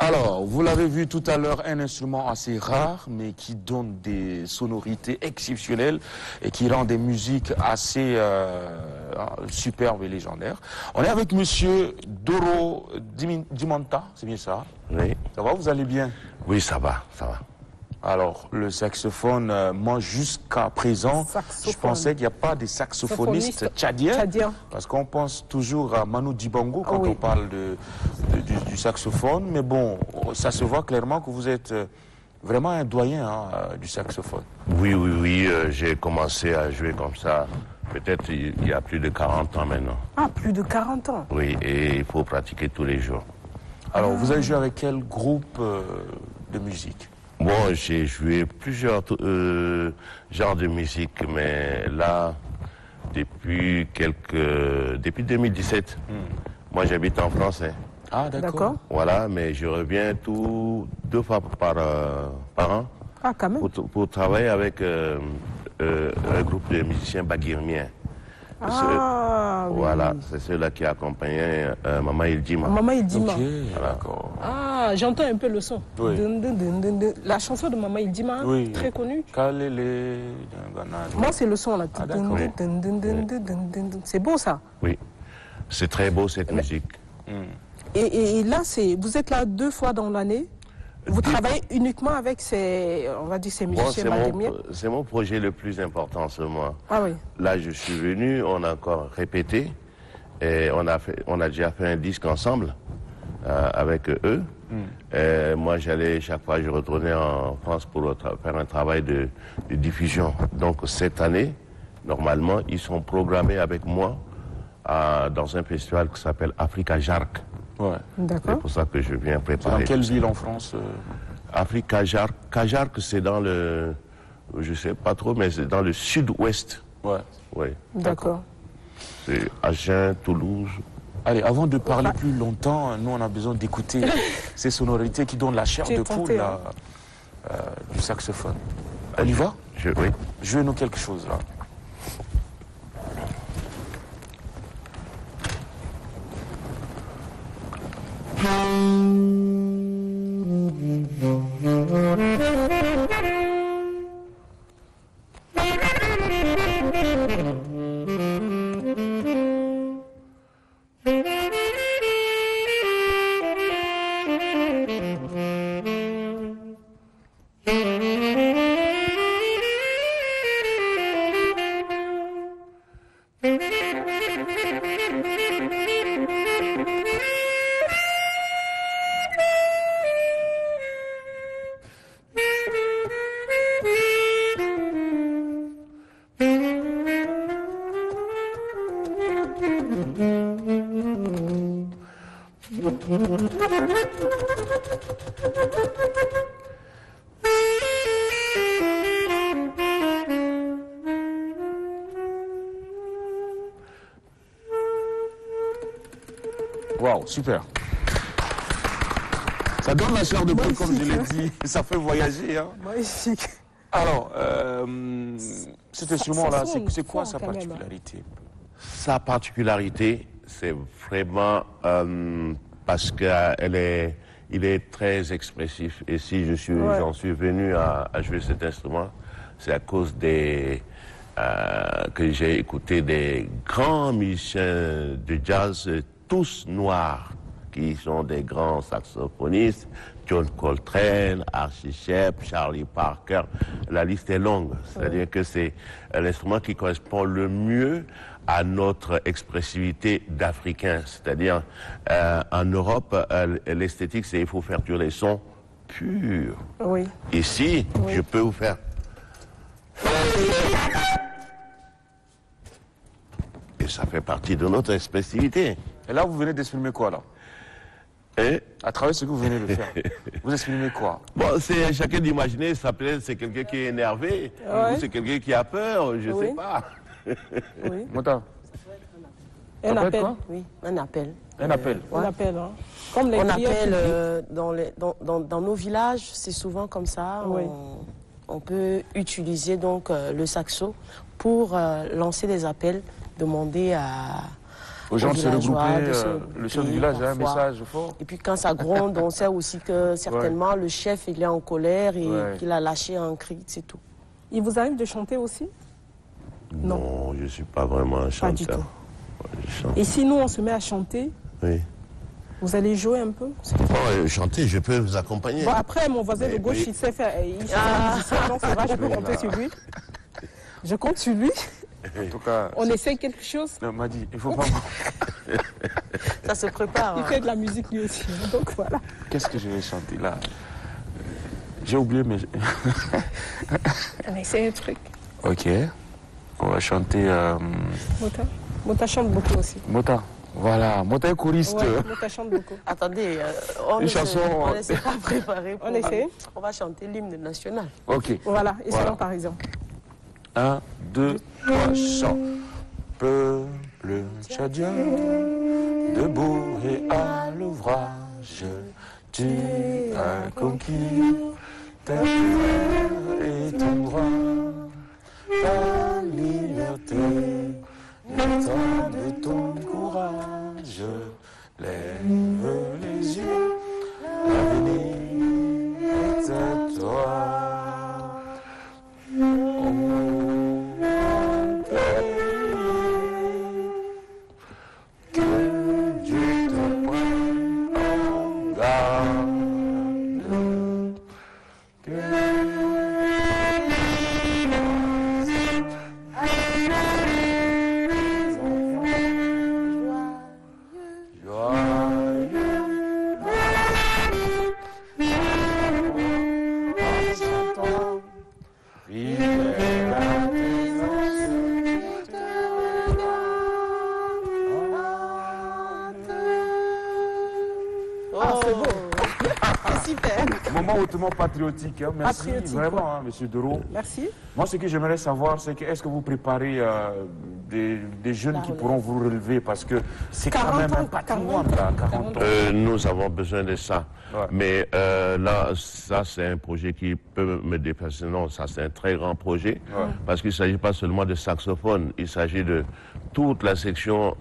Alors, vous l'avez vu tout à l'heure, un instrument assez rare, mais qui donne des sonorités exceptionnelles et qui rend des musiques assez superbes et légendaires. On est avec monsieur Doro Dimanta, c'est bien ça? Oui. Ça va, vous allez bien? Oui, ça va, ça va. Alors, le saxophone, moi jusqu'à présent, je pensais qu'il n'y a pas de saxophonistes tchadiens, parce qu'on pense toujours à Manu Dibango quand on parle du saxophone, mais bon, ça se voit clairement que vous êtes vraiment un doyen du saxophone. Oui, j'ai commencé à jouer comme ça, peut-être il y a plus de 40 ans maintenant. Ah, plus de 40 ans? Oui, et il faut pratiquer tous les jours. Alors, vous avez joué avec quel groupe de musique? Bon, j'ai joué plusieurs genres de musique, mais là, depuis 2017, moi j'habite en France. Hein. Ah, d'accord. Voilà, mais je reviens deux fois par an. Ah, quand même. Pour travailler avec un groupe de musiciens baguirmiens. Ah, voilà, c'est ceux-là qui accompagnaient Maman Ildima. Maman Ildima. Ok, d'accord. Ah, j'entends un peu le son. Oui. La chanson de Maman Ildima, très connue. Moi, c'est le son là. C'est beau ça. Oui, c'est très beau cette musique. Et là, vous êtes là 2 fois dans l'année. Vous travaillez uniquement avec ces musiciens baguirmiens? C'est mon projet le plus important en ce moment. Ah oui. Là, je suis venu, on a encore répété, et on a déjà fait un disque ensemble avec eux. Et moi, chaque fois, je retournais en France pour faire un travail de diffusion. Donc, cette année, normalement, ils sont programmés avec moi dans un festival qui s'appelle Africa Jarc. Ouais. C'est pour ça que je viens préparer. Dans quelle ville en France Africa Jarc. Cajarc, c'est dans le... Je sais pas trop, mais c'est dans le sud-ouest. Ouais. Oui. D'accord. C'est Agen, Toulouse. Allez, avant de parler plus longtemps, nous on a besoin d'écouter ces sonorités qui donnent la chair de poule du saxophone. On y va? Oui. Jouez-nous quelque chose là. Waouh, super. Ça donne la chair de poule, comme je l'ai dit. Ça fait voyager. Hein. Magnifique. Alors, cet instrument-là, c'est quoi sa particularité? Sa particularité, c'est vraiment parce qu'il est très expressif. Et si j'en suis venu à jouer cet instrument, c'est à cause que j'ai écouté des grands musiciens de jazz, tous noirs, qui sont des grands saxophonistes, John Coltrane, Archie Shepp, Charlie Parker, la liste est longue. C'est-à-dire que c'est l'instrument qui correspond le mieux à notre expressivité d'Africains. C'est-à-dire, en Europe, l'esthétique, c'est il faut faire durer les sons purs. Oui. Ici, je peux vous faire... Et ça fait partie de notre expressivité. Et là, vous venez d'exprimer quoi, là? À travers ce que vous venez de faire, vous exprimez quoi? Bon, c'est chacun d'imaginer, ça peut-être c'est quelqu'un qui est énervé, ou c'est quelqu'un qui a peur, je sais pas. Oui. Mota. Un appel. Oui, un appel. Un appel. Un appel, hein. Comme les on appelle dans nos villages, c'est souvent comme ça. Oui. On peut utiliser donc le saxo pour lancer des appels, demander aux gens de se regrouper, le chef du village a un message fort. Et puis quand ça gronde, on sait aussi que certainement le chef il est en colère et qu'il a lâché un cri, c'est tout. Il vous arrive de chanter aussi? Non, je ne suis pas vraiment un chanteur. Pas du tout. Et si nous on se met à chanter, vous allez jouer un peu? Chanter, je peux vous accompagner. Bon, après, mon voisin de gauche, il sait faire. Il sait faire musicien, donc c'est vrai, je peux compter sur lui. Je compte sur lui. En tout cas, on essaie quelque chose. Non, m'a dit, il faut pas. Ça se prépare. Il fait de la musique lui aussi. Donc voilà. Qu'est-ce que je vais chanter là? J'ai oublié, mais. On essaie un truc. Ok. On va chanter. Mota. Mota chante beaucoup aussi. Mota. Voilà, Mota est choriste. Ouais, Mota chante beaucoup. Attendez, on ne s'est pas préparé. On essaie. On va chanter l'hymne national. Ok. Voilà, essayons par exemple. 1, 2, 3, chant. Peuple tchadien, debout et à l'ouvrage, tu as conquis ta terre et ton droit, ta liberté, l'état de ton courage. Lève les yeux, l'avenir est à toi. Hautement patriotique, hein. Merci patriotique, vraiment, hein, Monsieur Doro. Merci. Moi, ce que j'aimerais savoir, c'est que est-ce que vous préparez des jeunes qui pourront vous relever, parce que c'est quand même un patrimoine, 40 ans. Nous avons besoin de ça. Ouais. Mais là, ça, c'est un projet qui peut me dépasser. Non, ça, c'est un très grand projet, parce qu'il ne s'agit pas seulement de saxophone, il s'agit de toute la section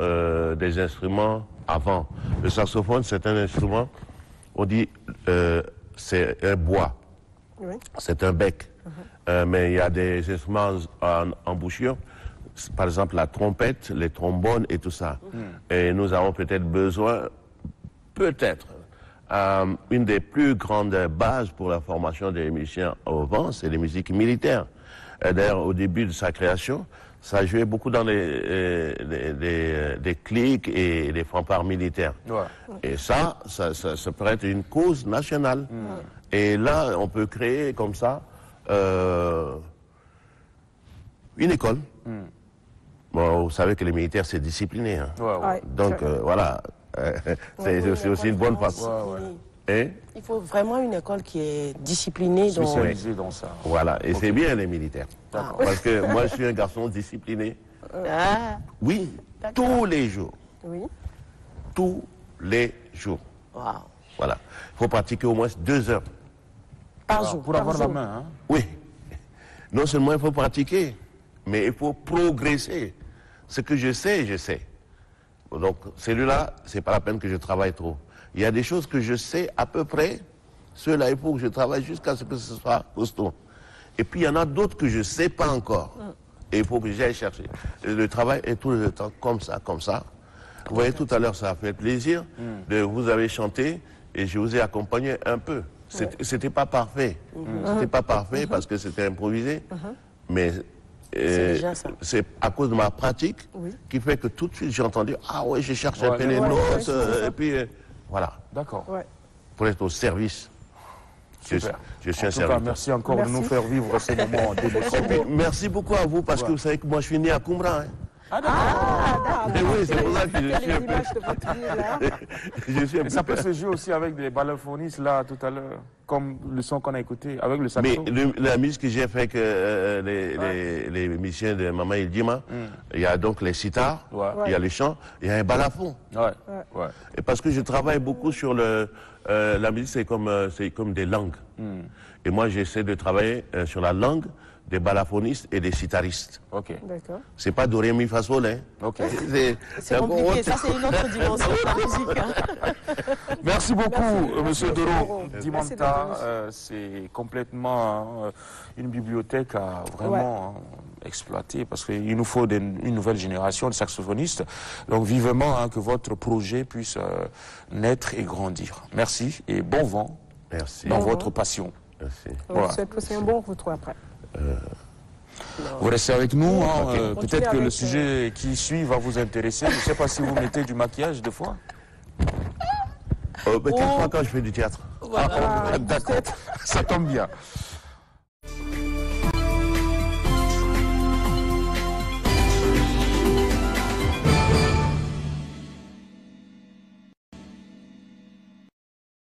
des instruments avant. Le saxophone, c'est un instrument, on dit... c'est un bois, c'est un bec, mais il y a des instruments en embouchure, par exemple la trompette, les trombones et tout ça. Et nous avons peut-être besoin, une des plus grandes bases pour la formation des musiciens au vent, c'est les musiques militaires. D'ailleurs, au début de sa création, ça jouait beaucoup dans des clics et des fanfares militaires. Et ça pourrait être une cause nationale. Et là, on peut créer comme ça une école. Bon, vous savez que les militaires, c'est discipliné. Hein. Donc, voilà, c'est aussi une bonne façon. Il faut vraiment une école qui est disciplinée. Spécialisée dans ça. Voilà, et c'est bien les militaires. Parce que moi, je suis un garçon discipliné. Oui, tous les jours. Oui. Tous les jours. Voilà. Il faut pratiquer au moins 2 heures. Par jour. Pour avoir la main. Hein? Oui. Non seulement il faut pratiquer, mais il faut progresser. Ce que je sais, je sais. Donc, celui-là, c'est pas la peine que je travaille trop. Il y a des choses que je sais à peu près. Ceux-là, il faut que je travaille jusqu'à ce que ce soit costaud. Et puis, il y en a d'autres que je ne sais pas encore. Et il faut que j'aille chercher. Et le travail est tout le temps comme ça, comme ça. Vous voyez, tout à l'heure, ça a fait plaisir. Vous avez chanté et je vous ai accompagné un peu. C'était pas parfait. C'était pas parfait parce que c'était improvisé. Mais c'est à cause de ma pratique qui fait que tout de suite, j'ai entendu « Ah ouais, je cherche un peu les notes. » Et puis, voilà. D'accord. Pour être au service. Je suis un serviteur. Merci encore de nous faire vivre ces moments d'émotion. Merci beaucoup à vous parce que vous savez que moi je suis né à Kumbra. Oui, c'est pour ça que je suis ça peut se jouer aussi avec des ballophonistes là tout à l'heure, comme le son qu'on a écouté avec le saxo. Mais la musique que j'ai fait avec les musiciens de Mama Ildima, il y a donc les sitars, il y a les chants, il y a un balafon. Et parce que je travaille beaucoup sur la musique, c'est comme des langues. Et moi j'essaie de travailler sur la langue des balafonistes et des sitaristes. Ok. D'accord. C'est pas do, ré, mi, fa, sol, hein. Ok. C'est compliqué, ça c'est une autre dimension de la musique. Merci beaucoup, Monsieur Doro. Merci Dimanta, c'est complètement une bibliothèque à vraiment exploiter parce qu'il nous faut une nouvelle génération de saxophonistes. Donc vivement que votre projet puisse naître et grandir. Merci et bon vent dans votre passion. Merci. On vous souhaite aussi un bon retour après. Vous restez avec nous, peut-être que le sujet qui suit va vous intéresser. Je ne sais pas si vous mettez du maquillage des fois. Quelquefois quand je fais du théâtre. Voilà. D'accord, ça tombe bien.